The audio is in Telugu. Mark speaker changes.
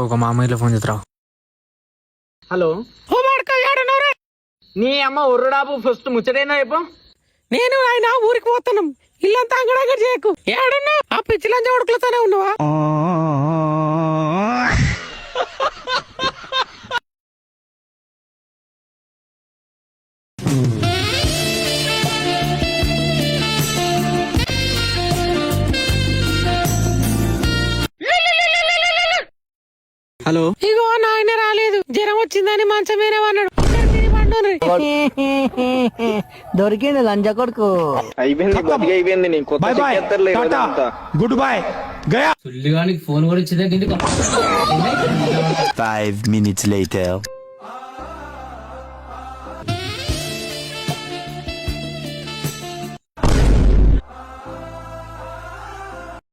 Speaker 1: ఒక మామయ్యలో ఫోన్ చేస్తారా?
Speaker 2: హలో,
Speaker 3: ఓ మడక ఏడనోరే?
Speaker 2: నీ అమ్మ ఉర్రడాబు ఫస్ట్ ముచ్చటైనా చెప్పు.
Speaker 3: నేను ఆయన ఊరికి పోతున్నాం. ఇల్లంతా అంగడంగా చేయకు. ఏడున్నా ఆ పిచ్చిలంజ ఉడుకులతోనే ఉన్నావా?
Speaker 1: హలో,
Speaker 3: ఇగో నాయన రాలేదు, జ్వరం వచ్చిందని మంచం మీరే అన్నాడు.
Speaker 4: దొరికింది లంజ కొడుకు.
Speaker 2: అయిపోయింది నీ కొత్త
Speaker 5: గుడ్ బై గయా.
Speaker 6: ఫోన్ కూడా ఇచ్చిందే
Speaker 7: 5 minutes later.